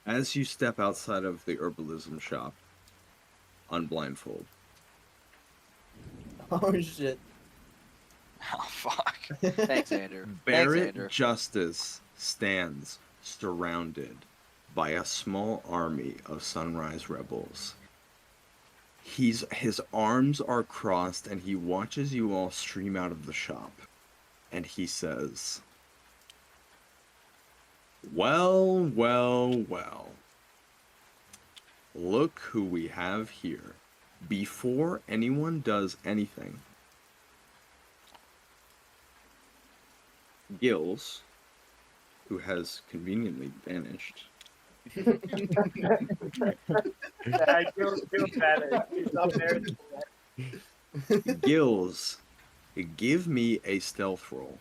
As you step outside of the herbalism shop, unblindfold, Oh shit. Oh, fuck. Thanks, Andrew. Thanks, Barrett Andrew. Justice stands surrounded by a small army of Sunrise rebels. His arms are crossed and he watches you all stream out of the shop. And he says, "Well, well, well. Look who we have here. Before anyone does anything, Gills, who has conveniently vanished, Yeah, Gil better. He's up there. Gills, give me a stealth roll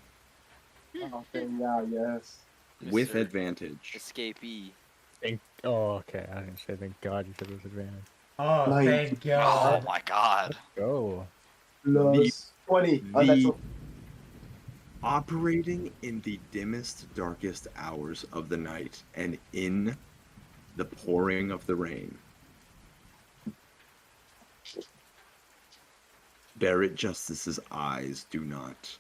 Oh, thank God, yes. with Mr. advantage. Escapee. Oh, okay. I didn't say thank God you said it was advantage. Oh, Nice. thank Oh God. my god. Go. Plus 20. Oh, that's The operating in the dimmest, darkest hours of the night and in the pouring of the rain. Barrett Justice's eyes do not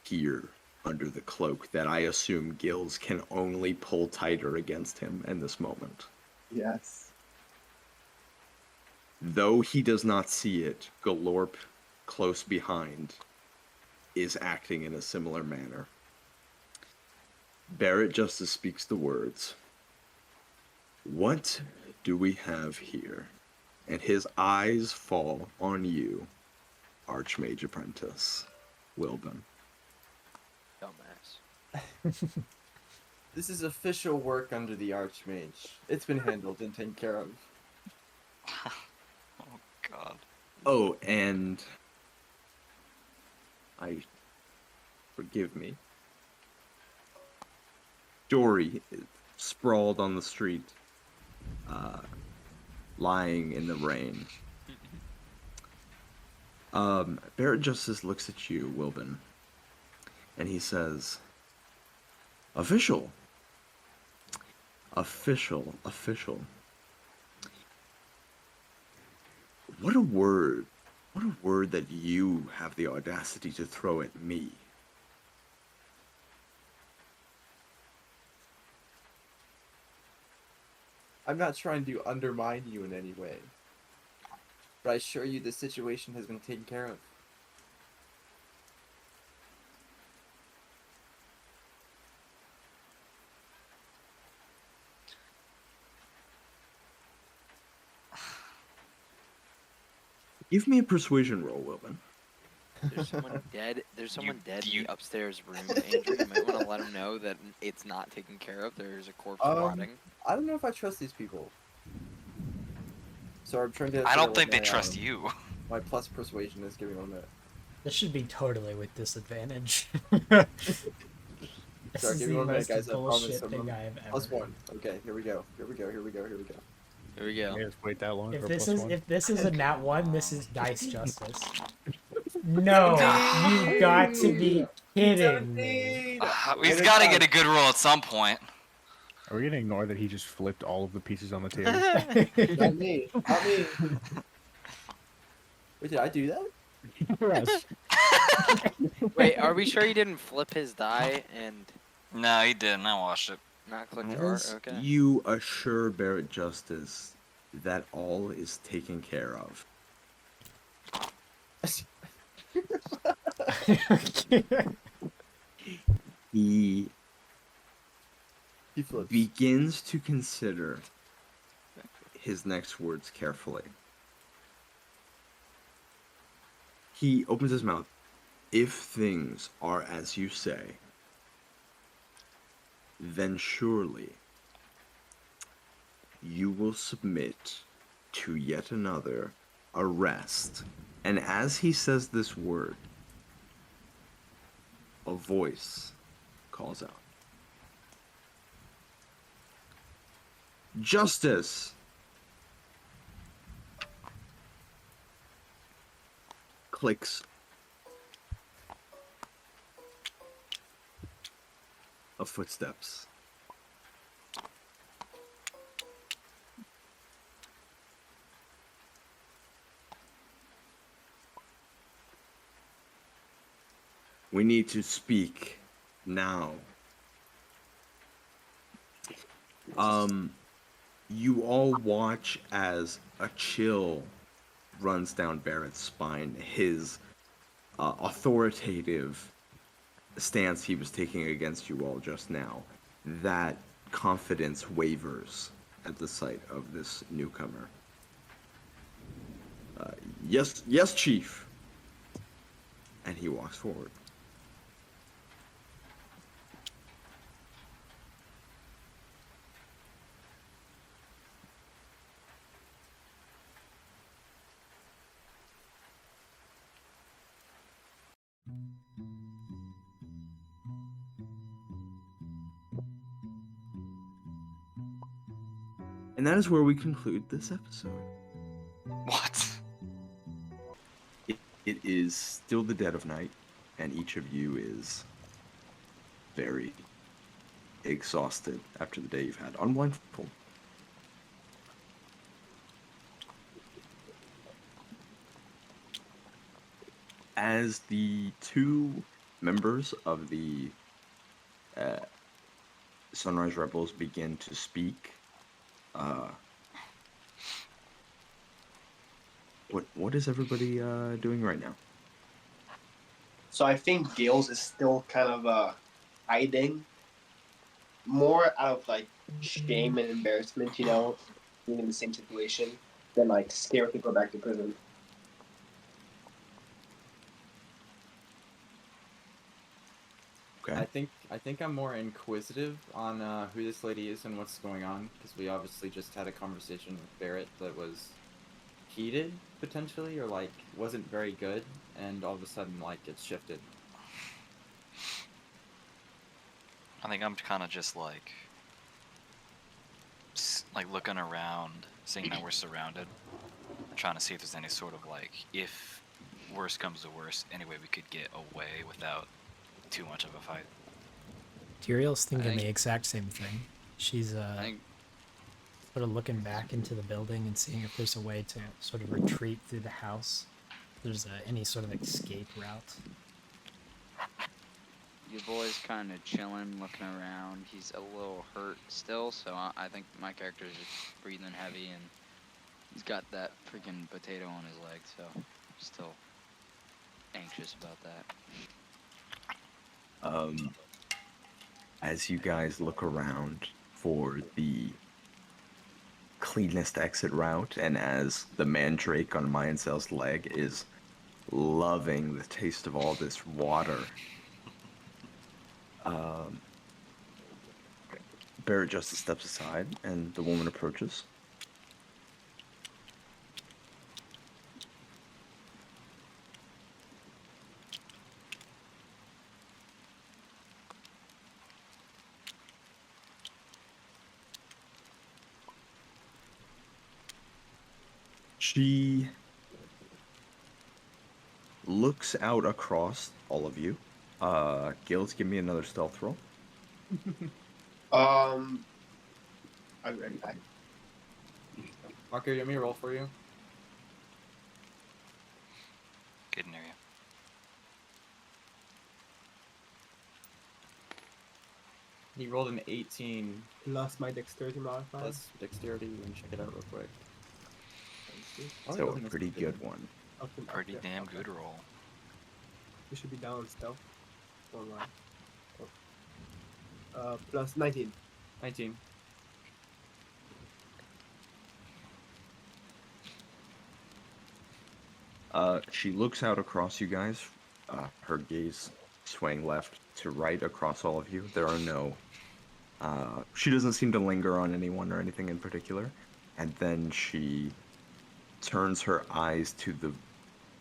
peer under the cloak that I assume Gills can only pull tighter against him in this moment. yes. Though he does not see it, Galorp, close behind, is acting in a similar manner. Barrett Justice speaks the words, "What do we have here?" And his eyes fall on you, Archmage Apprentice, Wilbin. Dumbass. This is official work under the Archmage. It's been handled and taken care of. Oh god. Oh, and forgive me. Dory sprawled on the street, lying in the rain. Barrett Justice looks at you, Wilbin, and he says, "Official. Official. Official. What a word. What a word that you have the audacity to throw at me." I'm not trying to undermine you in any way. But I assure you this situation has been taken care of. Give me a persuasion roll, Wilbin. There's someone dead. There's someone dead in you- the upstairs room. Andrew, you might want to let him know that it's not taken care of. There's a corpse rotting. I don't know if I trust these people. So I'm trying to. I don't figure think they what trust you. My plus persuasion is giving on that. This should be totally with disadvantage. This Sorry, is give the me 1 minute, most guys. I promise bullshit I'm thing I have ever. plus 1. Okay, here we go. Here we go. Here we go. Here we go. Here we go. You guys wait that long If for a this plus is one? if this is a nat 1, this is dice justice. No, you got to be kidding me. He's got to get a good roll at some point. Are we gonna ignore that he just flipped all of the pieces on the table? Not me. Not me. Wait, did I do that? Yes. Wait, are we sure he didn't flip his die and No, he didn't. I watched it. not click the art? As Okay. you assure Barrett Justice that all is taken care of, he He flips. begins to consider his next words carefully. He opens his mouth. "If things are as you say, then surely you will submit to yet another arrest." And as he says this word, a voice calls out, "Justice!" Clicks of footsteps. We need to speak now. You all watch as a chill runs down Barrett's spine. His authoritative stance he was taking against you all just now, that confidence wavers at the sight of this newcomer. Yes, Chief. And he walks forward. And that is where we conclude this episode. What? It is still the dead of night, and each of you is very exhausted after the day you've had. Unblindfold. As the two members of the Sunrise Rebels begin to speak, what is everybody doing right now? So I think Gales is still kind of hiding, more out of like shame and embarrassment, you know, being in the same situation, than like scared to go back to prison. Okay. I think I'm more inquisitive on who this lady is and what's going on, because we obviously just had a conversation with Barrett that was heated potentially, or like wasn't very good, and all of a sudden like it's shifted. I think I'm kind of just like looking around, seeing that we're surrounded, trying to see if there's any sort of like, if worse comes to worse, any way we could get away without too much of a fight. Tyriel's thinking think- the exact same thing. She's I think sort of looking back into the building and seeing if there's a way to sort of retreat through the house. If there's any sort of escape route. Your boy's kind of chilling, looking around. He's a little hurt still, so I think my character is just breathing heavy, and he's got that freaking potato on his leg, so still anxious about that. As you guys look around for the cleanest exit route, and as the mandrake on Mayancel's leg is loving the taste of all this water, Barrett Justice steps aside, and the woman approaches. She looks out across all of you. Gills, give me another stealth roll. I'm ready. Marco, you want me to roll for you? getting near you. He rolled an 18 Plus my dexterity modifier. plus dexterity. Let me check it out real quick. Oh, it So a doesn't pretty necessarily- good one. Okay, Pretty okay, damn okay. good roll. You should be down on stealth. Online. Plus 19. 19. She looks out across you guys, her gaze swaying left to right across all of you. There are no... she doesn't seem to linger on anyone or anything in particular. And then she turns her eyes to the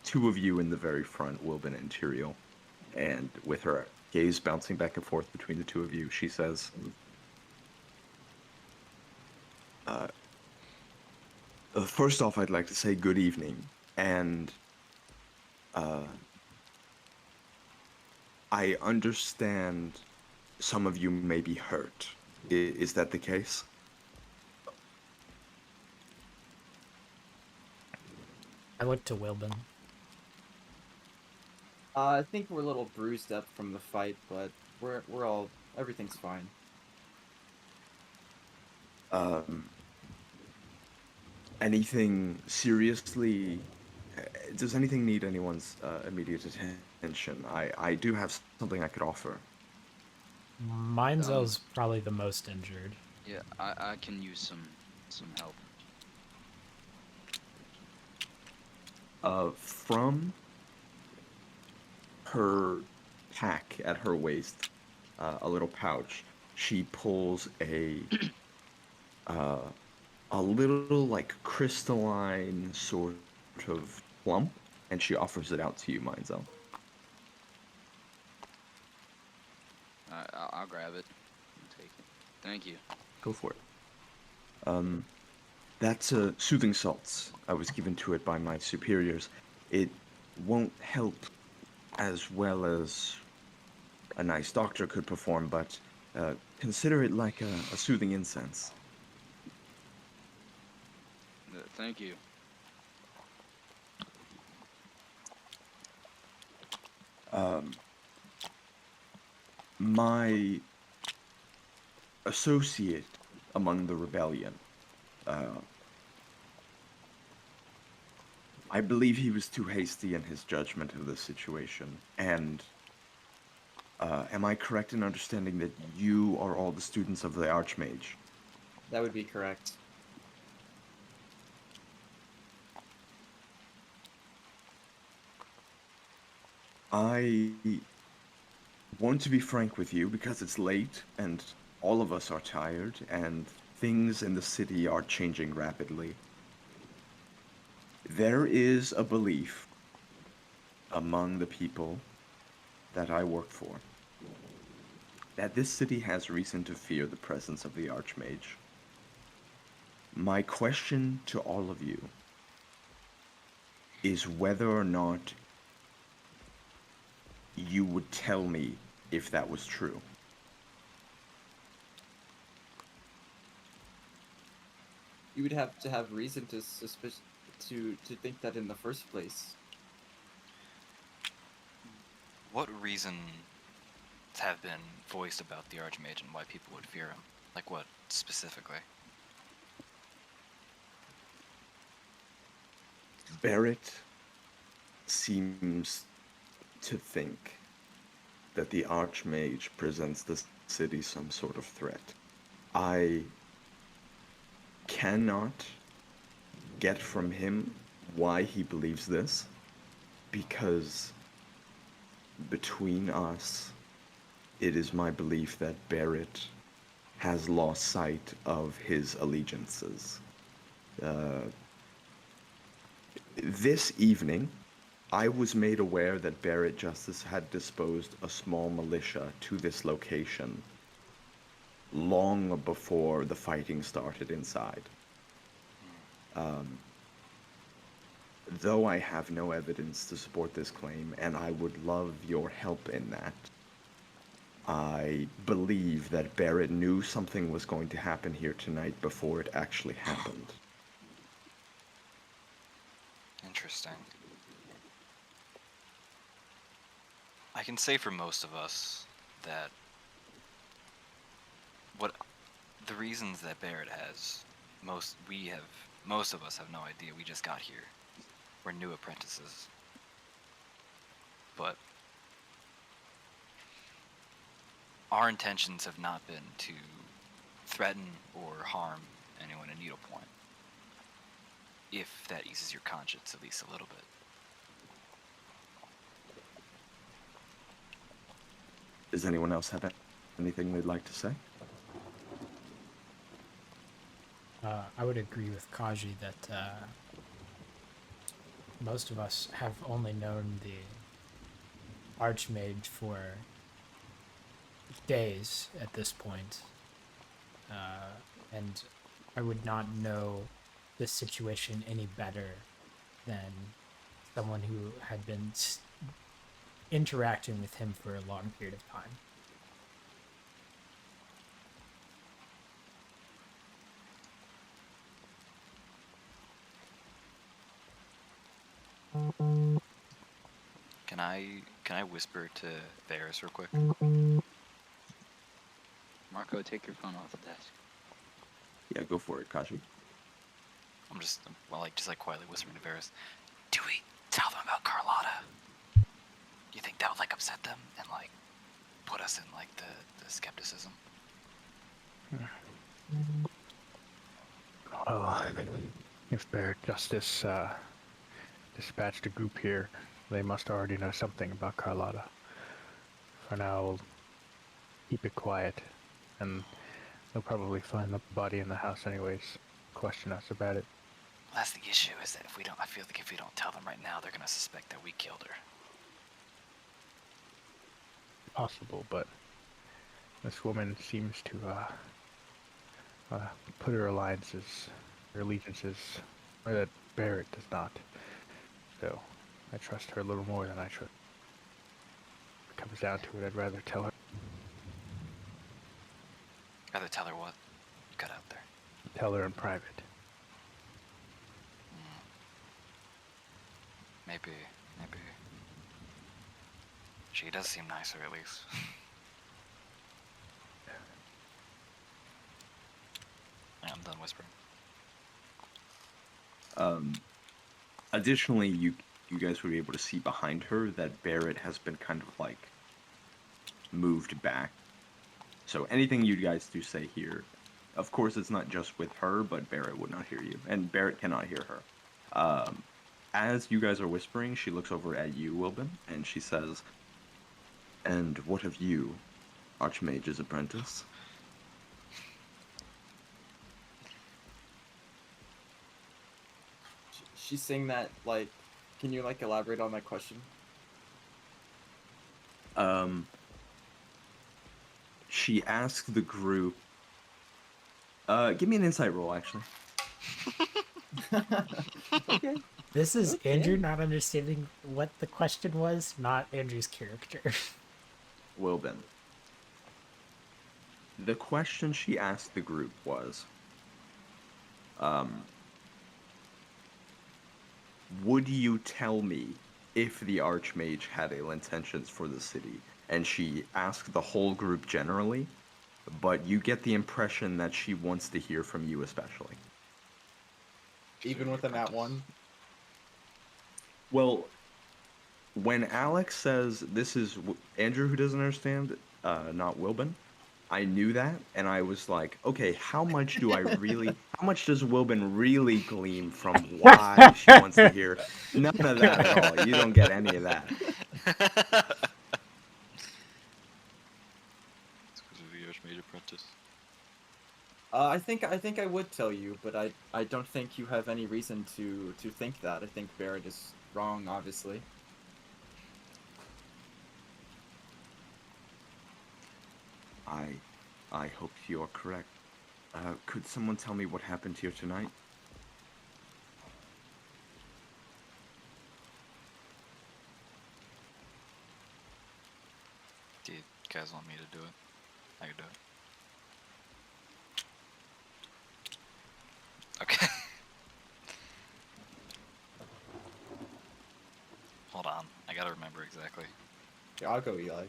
two of you in the very front, Wilbin and Tyrael. And with her gaze bouncing back and forth between the two of you, she says... first off, I'd like to say good evening, and I understand some of you may be hurt. Is that the case? I look to Wilbin. I think we're a little bruised up from the fight, but we're all everything's fine. Um, anything seriously? Does anything need anyone's immediate attention? I do have something I could offer. Mindzel's probably the most injured. Yeah, I can use some help. From her pack at her waist, a little pouch, she pulls uh, a little like crystalline sort of plump, and she offers it out to you, Mindzel. I'll grab it and take it. Thank you. Go for it. Um, that's soothing salts. I was given to it by my superiors. It won't help as well as a nice doctor could perform, but consider it like a soothing incense. Thank you. Um, my associate among the rebellion, uh, I believe he was too hasty in his judgment of the situation, and am I correct in understanding that you are all the students of the Archmage? That would be correct. I want to be frank with you because it's late and all of us are tired and things in the city are changing rapidly. There is a belief among the people that I work for that this city has reason to fear the presence of the Archmage. My question to all of you is whether or not you would tell me if that was true. You would have to have reason to to think that in the first place. What reasons have been voiced about the Archmage and why people would fear him? Like what specifically? Barrett seems to think that the Archmage presents the city some sort of threat. I cannot get from him why he believes this, because between us, it is my belief that Barrett has lost sight of his allegiances. This evening, I was made aware that Barrett Justice had disposed a small militia to this location long before the fighting started inside. Though I have no evidence to support this claim, and I would love your help in that, I believe that Barrett knew something was going to happen here tonight before it actually happened. Interesting. I can say for most of us that what the reasons that Barrett has, most of us have no idea. We just got here. We're new apprentices. But our intentions have not been to threaten or harm anyone in Needlepoint. If that eases your conscience at least a little bit. Does anyone else have anything they'd like to say? I would agree with Kaji that most of us have only known the Archmage for days at this point. And I would not know this situation any better than someone who had been interacting with him for a long period of time. Can I whisper to Varys real quick? Marco, take your phone off the desk. Yeah, go for it, Kashi. I'm just quietly whispering to Varys. Do we tell them about Carlotta? You think that would like upset them and like put us in like the skepticism? Well, if their justice dispatched a group here, they must already know something about Carlotta. For now, we'll keep it quiet, and they'll probably find the body in the house anyways. Question us about it. Well, that's the issue, is that I feel like if we don't tell them right now, they're gonna suspect that we killed her. Possible, but this woman seems to put her alliances, her allegiances, or that Barrett does not. So I trust her a little more than I trust. If it comes down to it, I'd rather tell her. Rather tell her what? You got out there. Tell her in private. Maybe. She does seem nicer, at least. Yeah, I'm done whispering. Additionally, you guys would be able to see behind her that Barrett has been kind of like moved back. So anything you guys do say here, of course it's not just with her, but Barrett would not hear you, and Barrett cannot hear her. As you guys are whispering, she looks over at you, Wilbin, and she says, "And what of you, Archmage's apprentice?" She's saying that, like, can you, like, elaborate on that question? She asked the group, give me an insight roll, actually. Okay. This is Okay. Andrew not understanding what the question was, not Andrew's character. Wilbin. The question she asked the group was, would you tell me if the Archmage had ill intentions for the city? And she asked the whole group generally, but you get the impression that she wants to hear from you especially. Even with them at one? Well, when Alex says this is Andrew who doesn't understand, not Wilbin, I knew that, and I was like, okay, how much does Wilbin really glean from why she wants to hear? None of that at all. You don't get any of that. It's because of the Archmage apprentice. I think I would tell you, but I don't think you have any reason to think that. I think Barrett is wrong, obviously. I hope you're correct. Could someone tell me what happened here tonight? Do you guys want me to do it? I can do it. Okay. Hold on, I gotta remember exactly. Yeah, I'll go, Eli.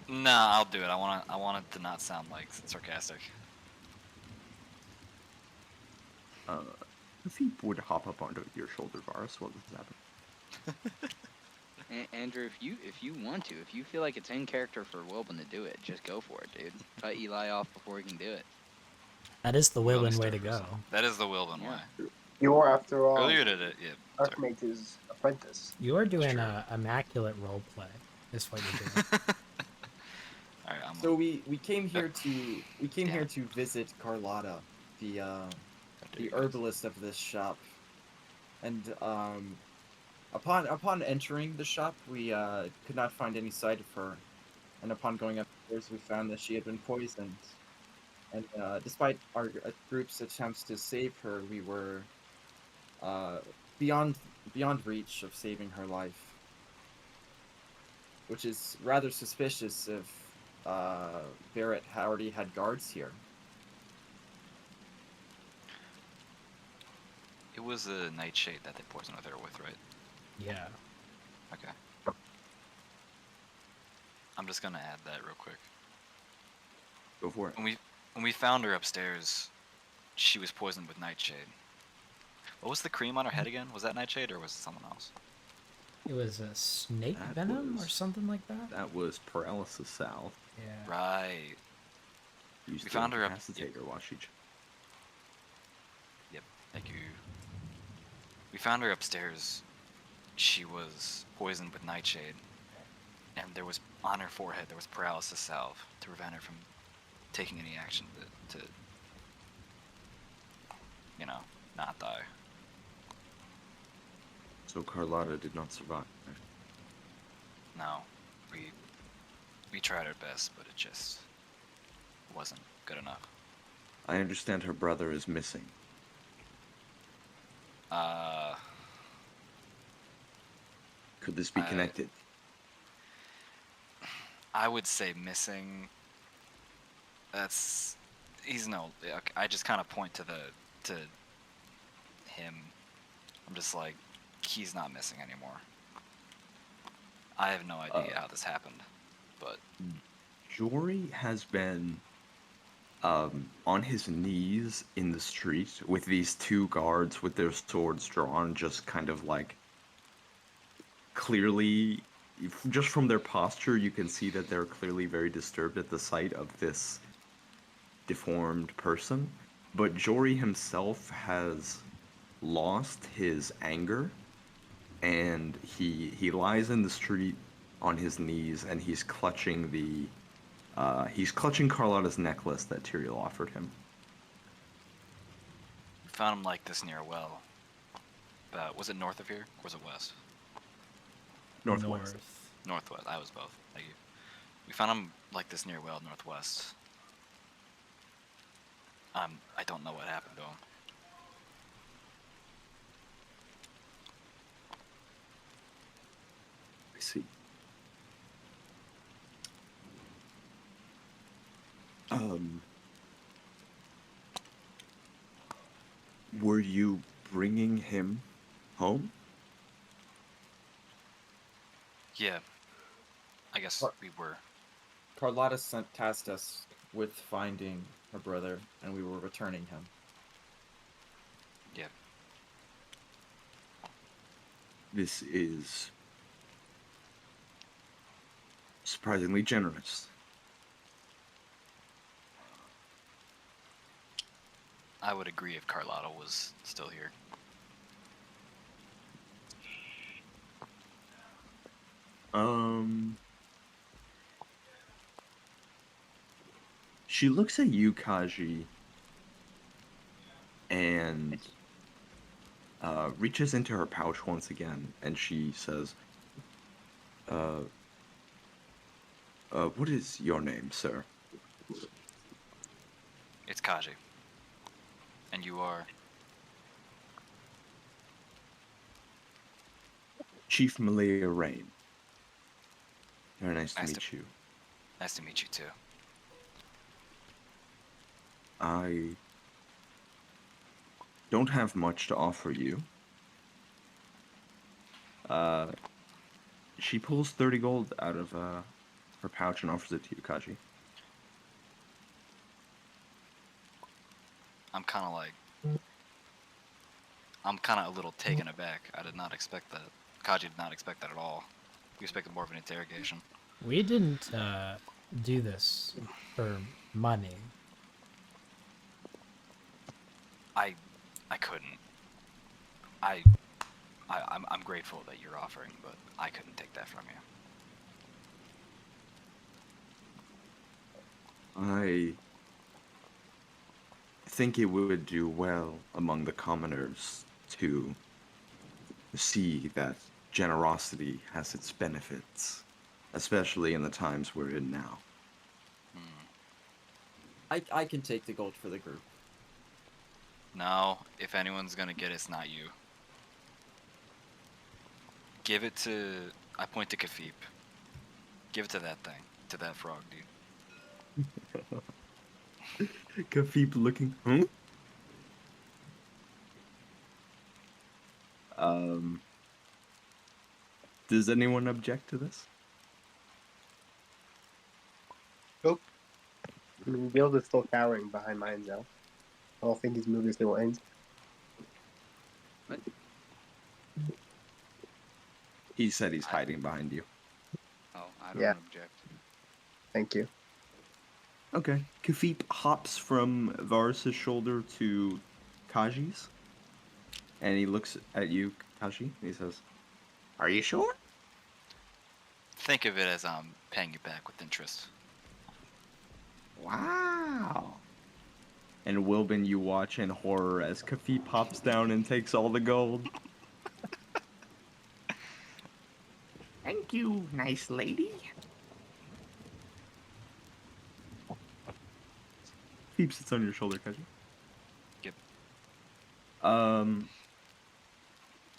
No, I'll do it. I want it to not sound like sarcastic. If he would hop up onto your shoulder, Varus, what does happen? Andrew, if you want to, if you feel like it's in character for Wilbin to do it, just go for it, dude. Cut Eli off before he can do it. That is the Wilbin Wilbin way to go. That is the Wilbin Yeah. way. You are, after all, Earlier did it, yeah. Sorry. Archmage's apprentice. You are doing true. a immaculate role play. Is what you're doing. All right, So we came here to visit Carlotta, the herbalist of this shop, and upon entering the shop, we could not find any sight of her, and upon going upstairs, we found that she had been poisoned. And despite our group's attempts to save her, we were beyond reach of saving her life, which is rather suspicious if Barrett already had guards here. It was a nightshade that they poisoned her with, right? Yeah. Okay. I'm just gonna add that real quick. Go for it. When we found her upstairs, she was poisoned with nightshade. What was the cream on her head again? Was that nightshade or was it someone else? It was a snake That venom or was- something like that. That was paralysis salve. Yeah. Right. Used We to found her up- incapacitate her while she. Yep. Thank you. We found her upstairs. She was poisoned with nightshade, and there was on her forehead there was paralysis salve to prevent her from taking any action to not die. So Carlotta did not survive. No, we tried our best, but it just wasn't good enough. I understand her brother is missing. Could this be I- connected? I would say missing. He's no. I just kind of point to him. I'm just like, he's not missing anymore. I have no idea how this happened, but Jory has been on his knees in the street with these two guards with their swords drawn, just kind of like clearly, just from their posture, you can see that they're clearly very disturbed at the sight of this deformed person. But Jory himself has lost his anger, and he lies in the street on his knees, and he's clutching Carlotta's necklace that Tyrael offered him. we found him like this near a well. Was it north of here or was it west? Northwest. Northwest. I was both. Thank you. We found him like this near a well northwest. I don't know what happened to him. I see. Were you bringing him home? Yeah. I guess What? we were. Carlotta tasked us with finding her brother, and we were returning him. Yeah. This is surprisingly generous. I would agree if Carlotta was still here. She looks at you, Kaji, and reaches into her pouch once again, and she says, what is your name, sir? It's Kaji. And you are? Chief Rein. Very nice to Nice meet you. Nice to meet you too. I don't have much to offer you. She pulls 30 gold out of her pouch and offers it to you, Kaji. I'm kind of a little taken aback. I did not expect that. Kaji did not expect that at all. We expected more of an interrogation. We didn't do this for money. I couldn't. I'm grateful that you're offering, but I couldn't take that from you. I think it would do well among the commoners to see that generosity has its benefits, especially in the times we're in now. I can take the gold for the group. No, if anyone's gonna get it, it's not you. Give it to... I point to Kafib. Give it to that thing. To that frog, dude. Kafib looking, does anyone object to this? I mean, Gil's is still cowering behind mine now. I don't think he's moved his little ends. He said he's hiding behind you. Oh, I don't Yeah. object. Thank you. Okay. Kafip hops from Varus's shoulder to Kaji's. And he looks at you, Kaji, and he says, "Are you sure?" Think of it as I'm paying you back with interest. Wow. And Wilbin, you watch in horror as Kafip hops down and takes all the gold. Thank you, nice lady. Kafip sits on your shoulder, Kaji. Yep.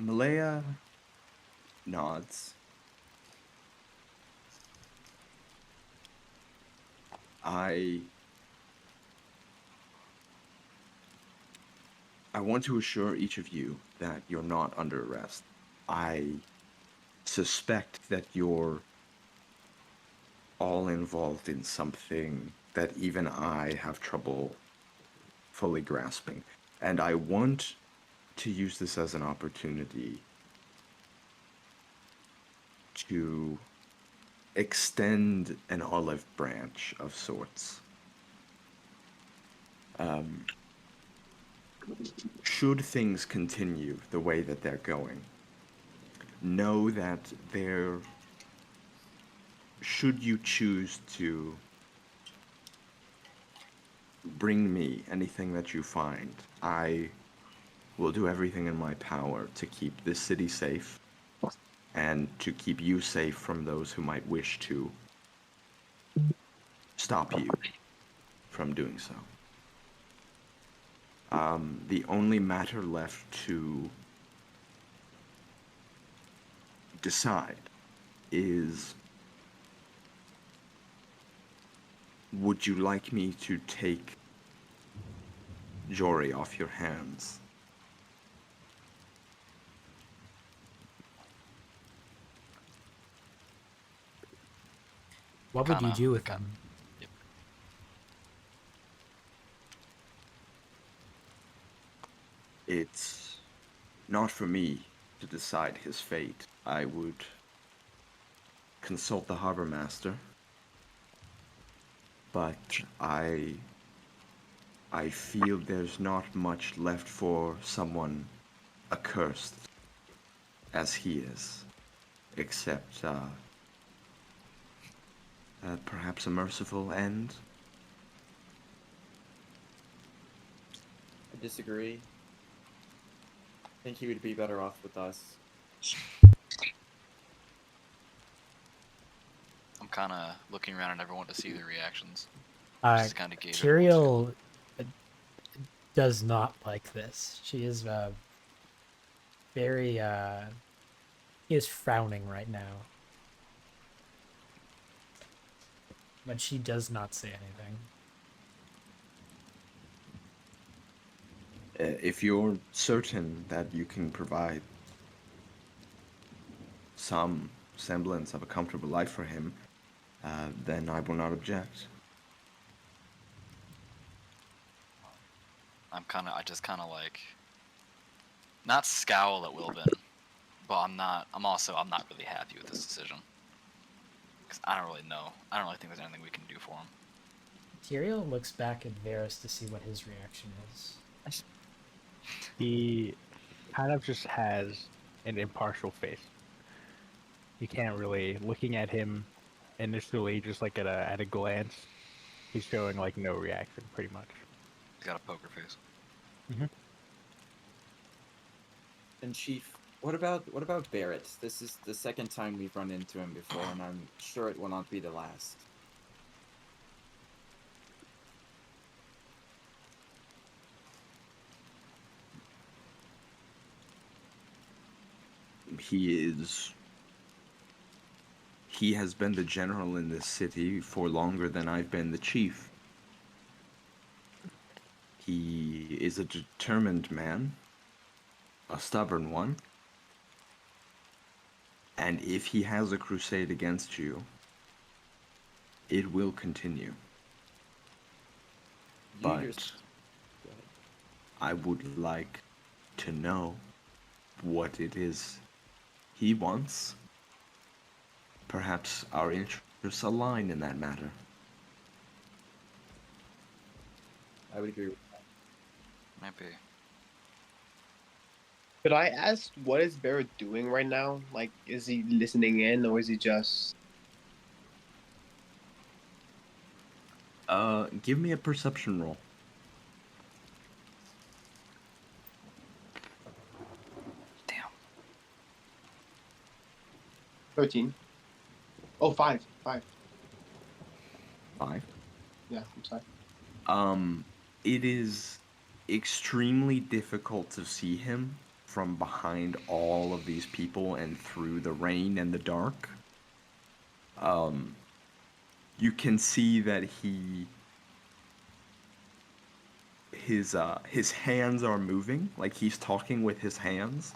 Malaya nods. I want to assure each of you that you're not under arrest. I suspect that you're all involved in something that even I have trouble fully grasping. And I want to use this as an opportunity to extend an olive branch of sorts. Should things continue the way that they're going, know that there, should you choose to bring me anything that you find, I will do everything in my power to keep this city safe and to keep you safe from those who might wish to stop you from doing so. The only matter left to decide is, would you like me to take Jory off your hands? What would you Kinda- do with kinda- them? Yep. It's not for me to decide his fate. I would consult the harbor master, but I feel there's not much left for someone accursed as he is, except perhaps a merciful end. I disagree. I think he would be better off with us. I'm kind of looking around at everyone to see their reactions. Uh, Just to kind of gauge everyone's feeling. Tyrael does not like this. She is very he is frowning right now. But she does not say anything. If you're certain that you can provide some semblance of a comfortable life for him, then I will not object. I just kind of like, not scowl at Wilbin, but I'm not really happy with this decision. Because I don't really know. I don't really think there's anything we can do for him. Tyrael looks back at Varys to see what his reaction is. He kind of just has an impartial face. You can't really, looking at him initially, just like at a glance, he's showing like no reaction, pretty much. He's got a poker face. And Chief, what about Barrett? This is the second time we've run into him before, and I'm sure it will not be the last. He has been the general in this city for longer than I've been the chief. He is a determined man, a stubborn one, and if he has a crusade against you, it will continue. You But Go ahead. I would like to know what it is he wants. Perhaps our interests align in that matter. I would agree with Maybe. Could I ask what is Barrett doing right now? Like, is he listening in or is he just? Give me a perception roll. Damn. 13. Oh, 5. 5. 5. Yeah, I'm sorry. It is extremely difficult to see him from behind all of these people and through the rain and the dark. You can see that his hands are moving, like he's talking with his hands,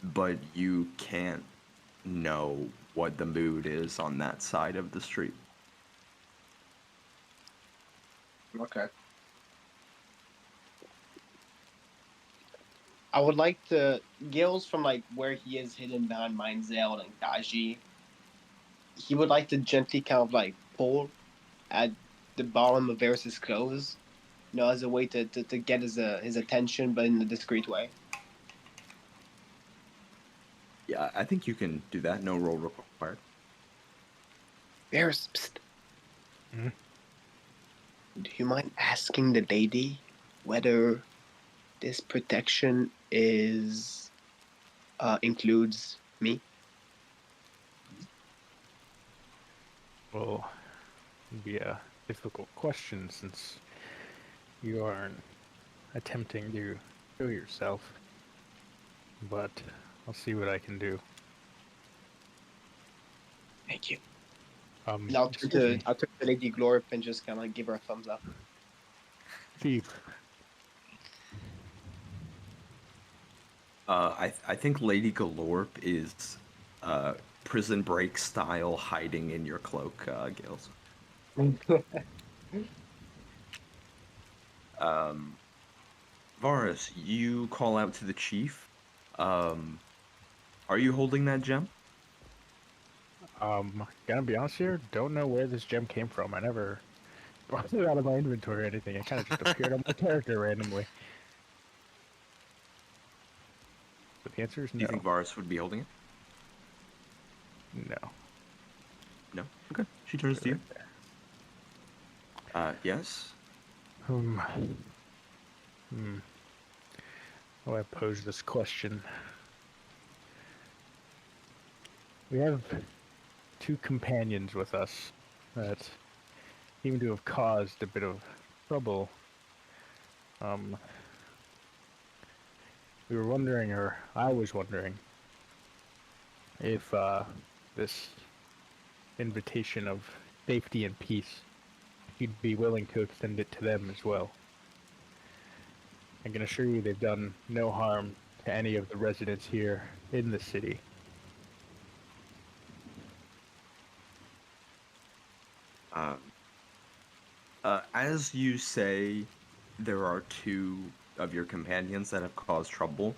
but you can't know what the mood is on that side of the street. Okay. I would like to Gil's from like where he is hidden behind Mindzel and Daji. He would like to gently kind of like pull at the bottom of Varys's clothes, as a way to get his attention, but in a discreet way. Yeah, I think you can do that. No roll required. Varys, psst. Mhm. Do you mind asking the lady whether this protection is includes me? Well, it'd be a difficult question since you aren't attempting to show yourself. But I'll see what I can do. Thank you. And I'll turn Excuse me, to Lady Glorp and just kind of give her a thumbs up. Chief. I think Lady Galorp is prison break style hiding in your cloak, Gales. Varus, you call out to the chief. Are you holding that gem? Gonna be honest here, don't know where this gem came from. I never brought it out of my inventory or anything. It kind of just appeared on my character randomly. But the answer is Do no. you think Varus would be holding it? No. No. Okay. She turns to you. Right there. Yes. Hmm. How do I pose this question? We have two companions with us that seem to have caused a bit of trouble. We were wondering, or I was wondering, if this invitation of safety and peace, you'd be willing to extend it to them as well. I can assure you they've done no harm to any of the residents here in the city. As you say, there are two of your companions that have caused trouble.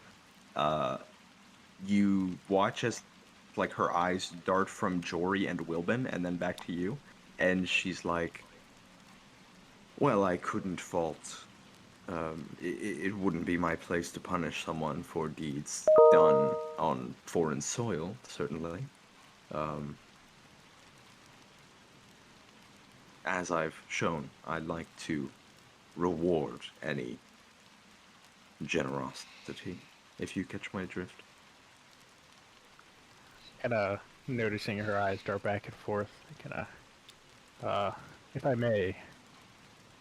You watch as, like, her eyes dart from Jory and Wilbin and then back to you, and she's like, "Well, I couldn't fault. It wouldn't be my place to punish someone for deeds done on foreign soil, certainly. Um, as I've shown, I'd like to reward any generosity, if you catch my drift." Kind of noticing her eyes dart back and forth. Kind of, if I may,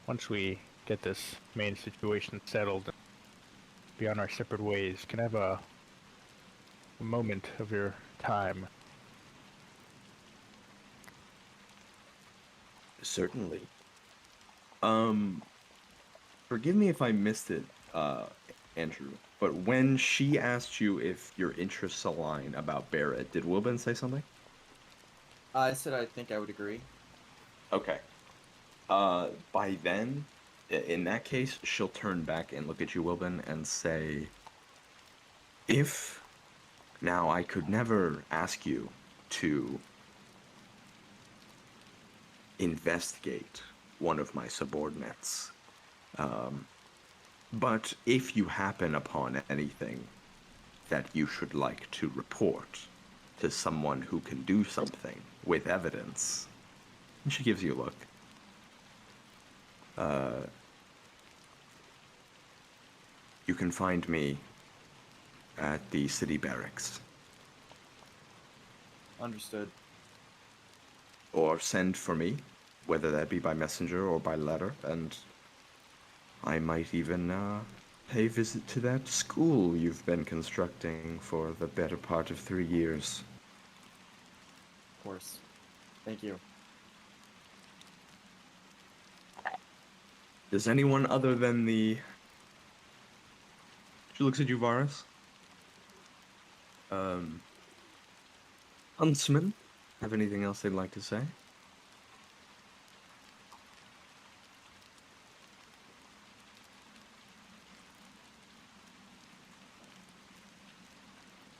once we get this main situation settled, be on our separate ways, can I have a moment of your time? Certainly. Forgive me if I missed it, Andrew, but when she asked you if your interests align about Barrett, did Wilbin say something? I said I think I would agree. Okay. By then, in that case, she'll turn back and look at you, Wilbin, and say, if now I could never ask you to investigate one of my subordinates, but if you happen upon anything that you should like to report to someone who can do something with evidence, and she gives you a look. You can find me at the city barracks, Understood. or send for me, whether that be by messenger or by letter, and I might even pay a visit to that school you've been constructing for the better part of 3 years. Of course. Thank you. Does anyone other than She looks at you, Varus. Huntsman, have anything else they'd like to say?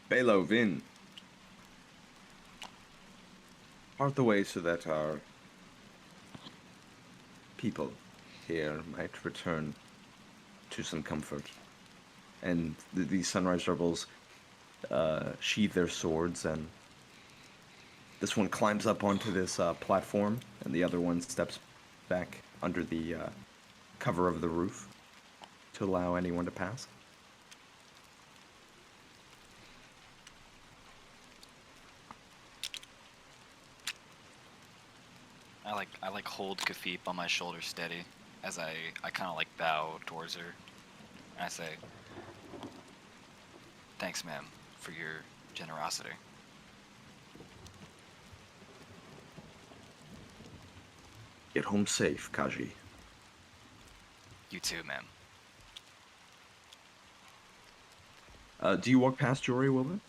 Belo Vin. Part the way so that our people here might return to some comfort. And these Sunrise Rebels sheathe their swords, and this one climbs up onto this platform, and the other one steps back under the cover of the roof to allow anyone to pass. I like hold Kafif on my shoulder steady as I kind of like bow towards her, and I say, "Thanks, ma'am, for your generosity." Get home safe, Kaji. You too, ma'am. Do you walk past Jory, Wilbur?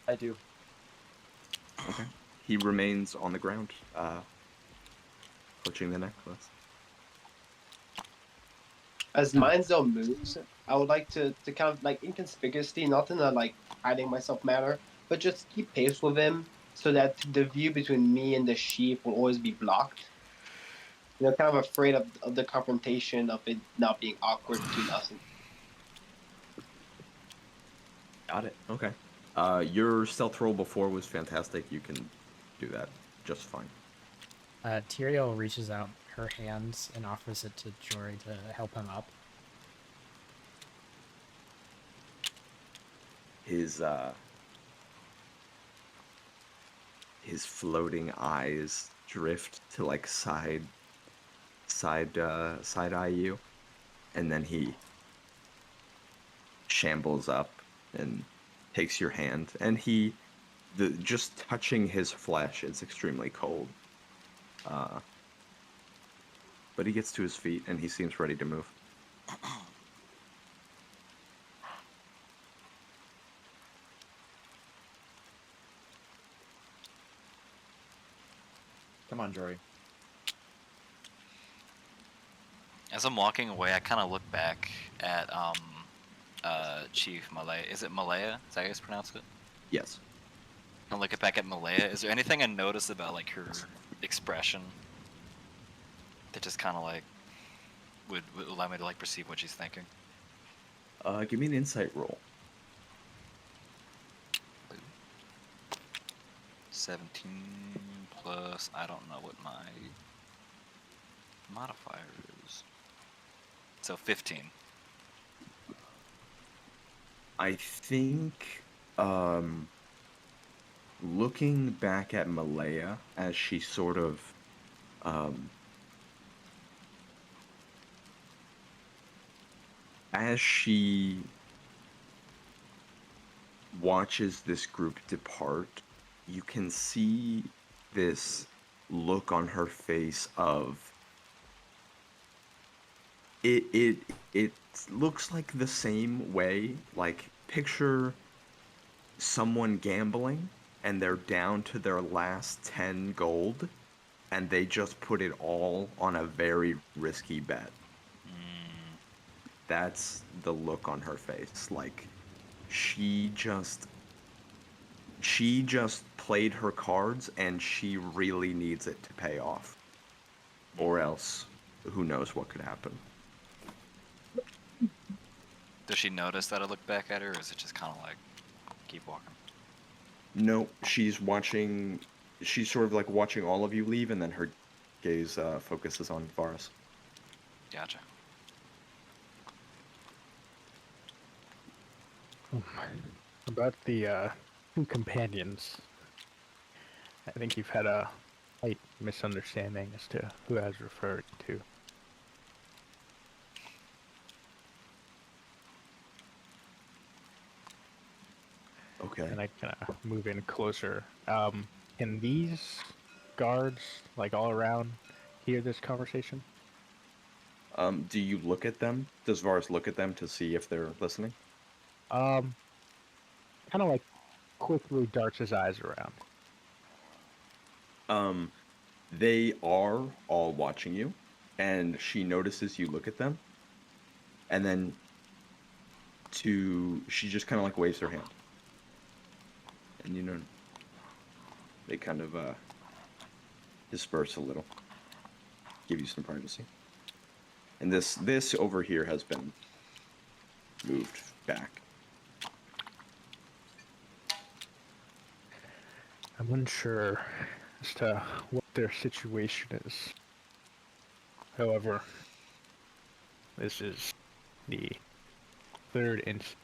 I do. Okay. He remains on the ground, clutching the necklace. As Mindzel moves, I would like to kind of like inconspicuously, not in a like hiding myself manner, but just keep pace with him so that the view between me and the sheep will always be blocked. Kind of afraid of the confrontation, of it not being awkward between us. Got it. Okay. Your stealth roll before was fantastic. You can do that just fine. Tyrael reaches out her hands and offers it to Jory to help him up. His floating eyes drift to like side eye you, and then he shambles up and takes your hand, and just touching his flesh, it's extremely cold. But he gets to his feet and he seems ready to move. Come on, Jory. As I'm walking away, I kind of look back at Chief Malaya. Is it Malaya? Is that how you guys pronounce it? Yes. I look back at Malaya. Is there anything I noticed about like her expression that just kind of like would allow me to like perceive what she's thinking? Give me an insight roll. 17 plus, I don't know what my modifier is. So 15. I think, looking back at Malaya as she sort of, as she watches this group depart, you can see this look on her face of it looks like the same way, like picture someone gambling and they're down to their last 10 gold and they just put it all on a very risky bet. That's the look on her face. Like, she just played her cards, and she really needs it to pay off, or else who knows what could happen. Does she notice that I look back at her, or is it just kind of like, keep walking? No, she's watching. She's sort of like watching all of you leave, and then her gaze focuses on Varus. Gotcha. About the two companions, I think you've had a slight misunderstanding as to who I was referred to. Okay. And I kind of move in closer. Can these guards, like all around, hear this conversation? Do you look at them? Does Varus look at them to see if they're listening? Kind of like quickly darts his eyes around. They are all watching you, and she notices you look at them, and then she just kind of like waves her hand. And they kind of disperse a little, give you some privacy. And this over here has been moved back. I'm unsure as to what their situation is. However, this is the third instance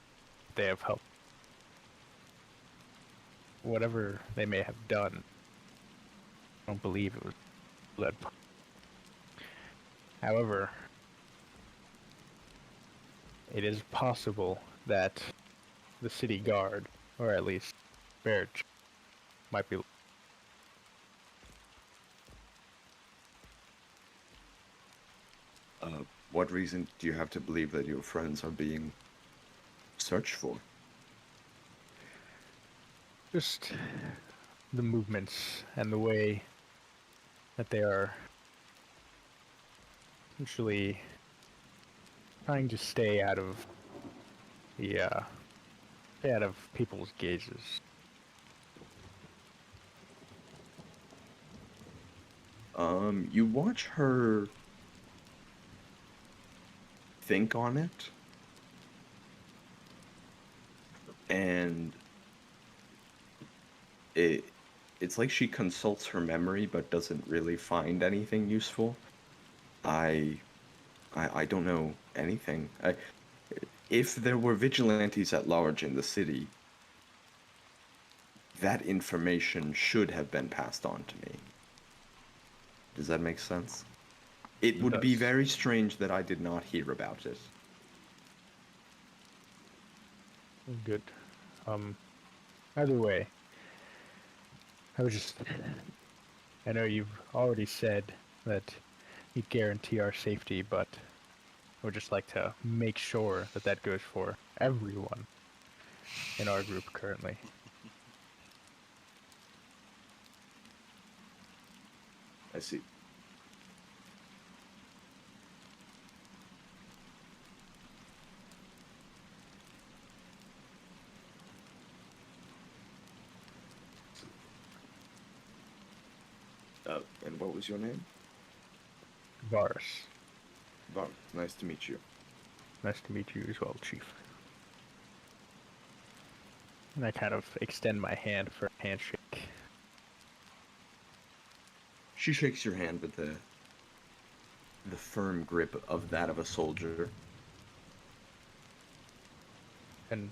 they have helped. Whatever they may have done, I don't believe it was blood. However, it is possible that the city guard, or at least Barrett, might be. What reason do you have to believe that your friends are being searched for? Just the movements and the way that they are essentially trying to stay out of people's gazes. You watch her think on it, and it's like she consults her memory but doesn't really find anything useful. I don't know anything. If there were vigilantes at large in the city, that information should have been passed on to me. Does that make sense? It would be very strange that I did not hear about it. Good. Either way, I know you've already said that you guarantee our safety, but I would just like to make sure that that goes for everyone in our group currently. I see. And what was your name? Varus. Varus. Nice to meet you. Nice to meet you as well, Chief. And I kind of extend my hand for a handshake. She shakes your hand with the firm grip of that of a soldier. And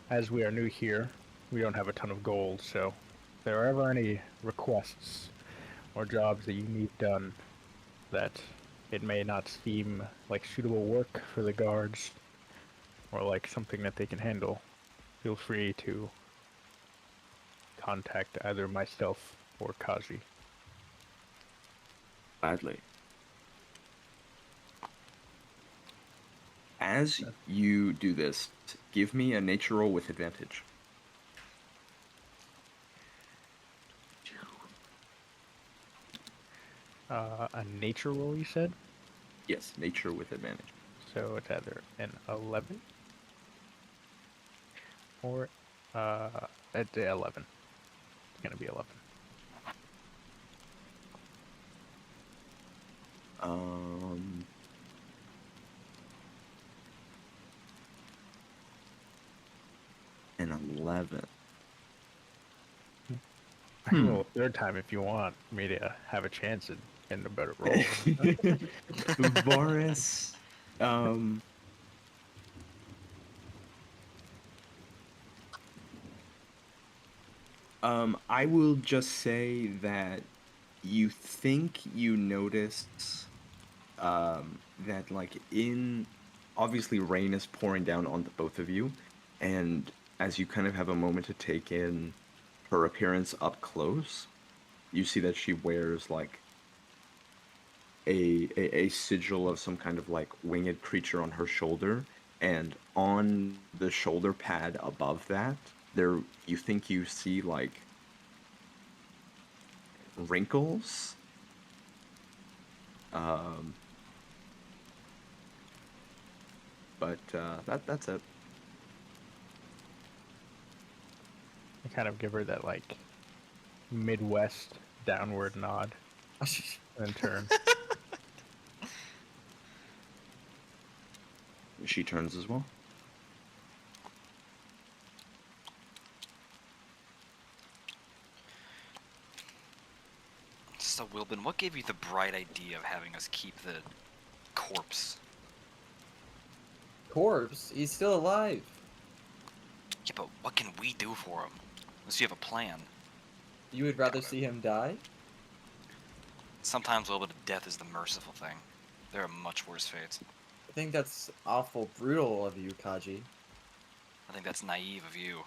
as we are new here, we don't have a ton of gold, so if there are ever any requests or jobs that you need done that it may not seem like suitable work for the guards or like something that they can handle, feel free to contact either myself or Kaji. Gladly. As you do this, give me a nature roll with advantage. A nature roll, you said? Yes, nature with advantage. So it's either an 11 or at the 11. It's gonna be 11. An 11. I can roll a third time if you want me to have a chance in a better roll. Varus, I will just say that you think you notice that like in obviously rain is pouring down on the both of you, and as you kind of have a moment to take in her appearance up close, you see that she wears like a sigil of some kind of like winged creature on her shoulder, and on the shoulder pad above that, there you think you see like wrinkles. Um, but that's it. I kind of give her that like Midwest downward nod and then turn. She turns as well. So, Wilbin, what gave you the bright idea of having us keep the corpse? Corpse? He's still alive. Yeah, but what can we do for him? Unless you have a plan. You would rather see him die? Sometimes, Wilbin, death is the merciful thing. There are much worse fates. I think that's awful brutal of you, Kaji. I think that's naive of you.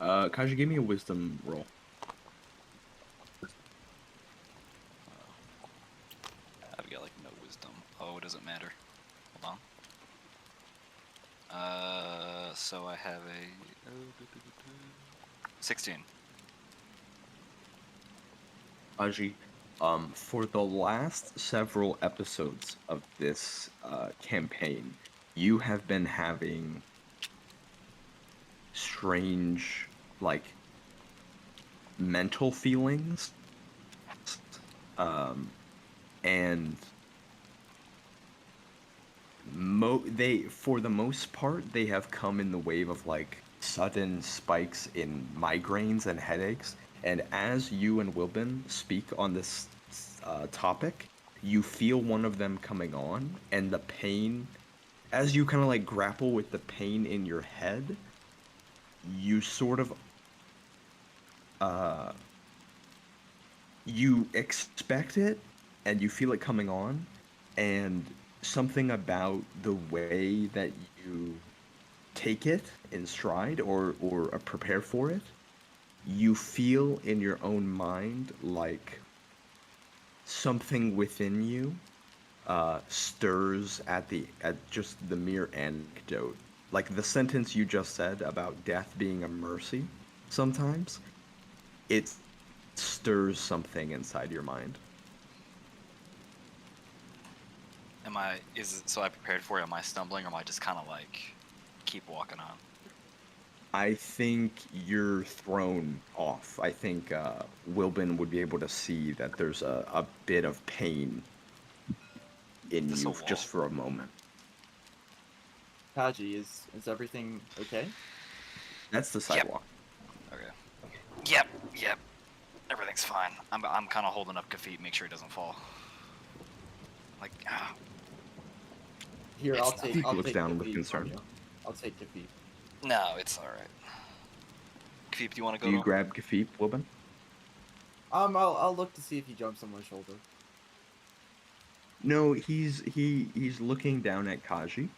Kaji, give me a wisdom roll. I've got like no wisdom. Oh, it doesn't matter. Hold on. So I have a 16. Kaji, for the last several episodes of this campaign, you have been having strange, like, mental feelings, and they, for the most part, they have come in the wave of like sudden spikes in migraines and headaches. And as you and Wilbin speak on this topic, you feel one of them coming on, and the pain, as you kind of like grapple with the pain in your head, you sort of you expect it and you feel it coming on, and something about the way that you take it in stride or prepare for it, you feel in your own mind like something within you stirs at just the mere anecdote, like the sentence you just said about death being a mercy. Sometimes it stirs something inside your mind. So I prepared for it? Am I stumbling, or am I just kind of like keep walking on? I think you're thrown off. I think Wilbin would be able to see that there's a bit of pain in This you a wall? just for a moment. Kaji, is everything okay? That's the Yep. sidewalk. Okay. Yep. Everything's fine. I'm kind of holding up Kafit, make sure he doesn't fall. Like, Here, It's I'll not- take. He I'll looks take down with Kafid concern. from you. I'll take Kafid. no, it's all right. Kafit, do you want to go? Do you to grab Kafif, Wilbin? I'll look to see if he jumps on my shoulder. No, he's looking down at Kaji.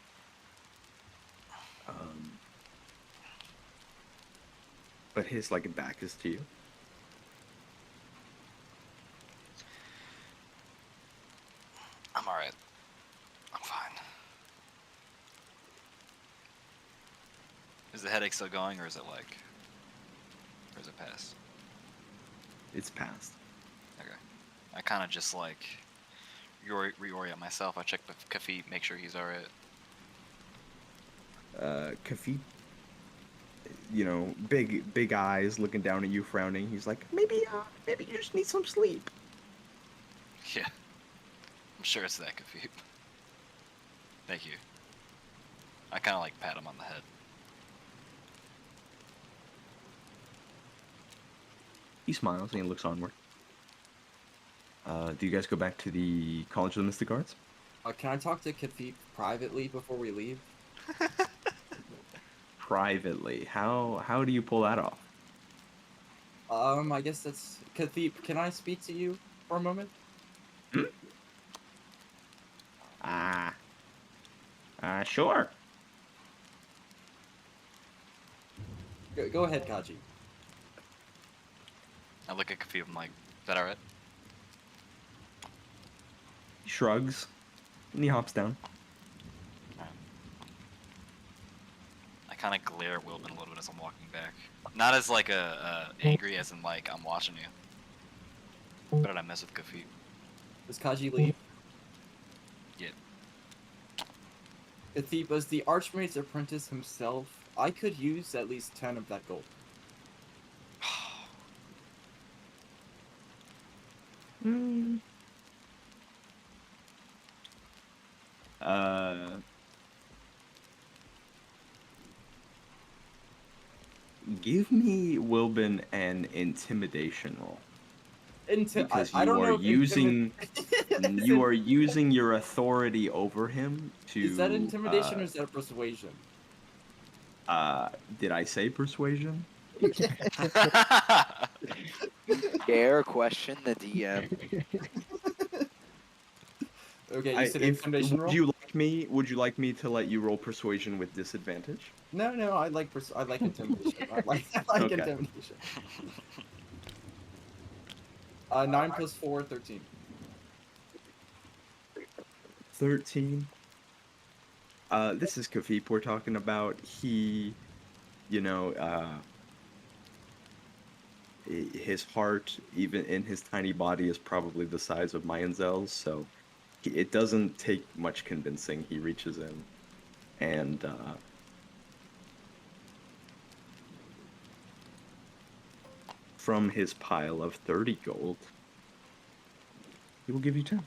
But his like back is to you. I'm all right. I'm fine. Is the headache still going, or is it like, or is it past? it's passed. Okay. I kind of just like reorient myself. I check with Kafit, make sure he's alright. Kafit, you know, big eyes, looking down at you, frowning. He's like, maybe you just need some sleep. Yeah. I'm sure it's that Kafit. Thank you. I kind of like pat him on the head. He smiles and he looks onward. Do you guys go back to the College of the Mystic Arts? Can I talk to Kathip privately before we leave? Privately. How do you pull that off? I guess that's Kathip. Can I speak to you for a moment? Sure. Go ahead, Kaji. I look at Kafit, I'm like, is that alright? He shrugs and he hops down. I kind of glare at Wilbin a little bit as I'm walking back. Not as like angry as in like I'm watching you. What did I mess with Kafit? Does Kaji leave? Yeah. Kathip, as the Archmage's apprentice himself, I could use at least 10 of that gold. Give me Wilbin an intimidation roll. Because I don't you know are using Is are using your authority over him to. that intimidation or is that persuasion? Did I say persuasion? Dare question the DM. Okay, you said intimidation roll? Would you like me to let you roll persuasion with disadvantage? No, I like intimidation. I like Okay. intimidation. 9 plus 4, 13. 13. This is Kafip we're talking about. He, his heart, even in his tiny body, is probably the size of Mayanzel's, so it doesn't take much convincing. He reaches in and from his pile of 30 gold, he will give you 10.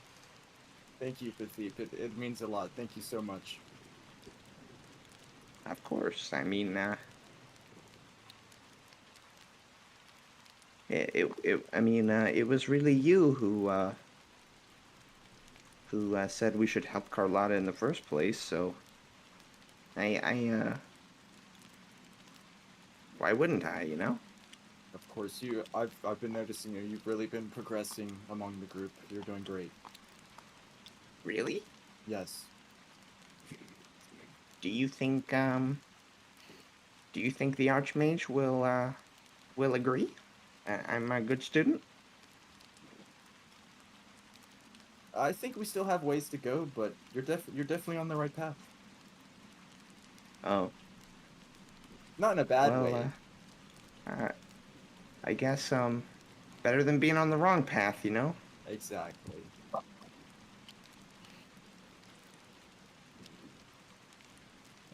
Thank you, Kathip. It means a lot. Thank you so much. Of course. I mean, it was really you who said we should help Carlotta in the first place. So, why wouldn't I? You know. Of course, I've been noticing you. You've really been progressing among the group. You're doing great. Really? Yes. Do you think the Archmage will agree? I'm a good student. I think we still have ways to go, but you're definitely on the right path. Oh. Not in a bad way. I guess better than being on the wrong path, you know? Exactly.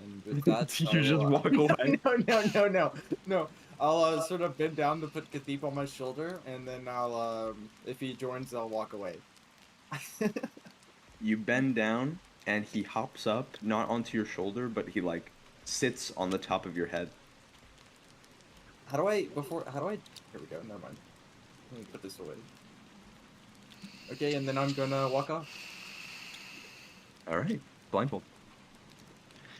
And with that, You just walk away. No. I'll sort of bend down to put Kathip on my shoulder, and then I'll if he joins, I'll walk away. You bend down, and he hops up, not onto your shoulder, but he sits on the top of your head. How do I? Here we go. Never mind. Let me put this away. Okay, and then I'm gonna walk off. All right, blindfold.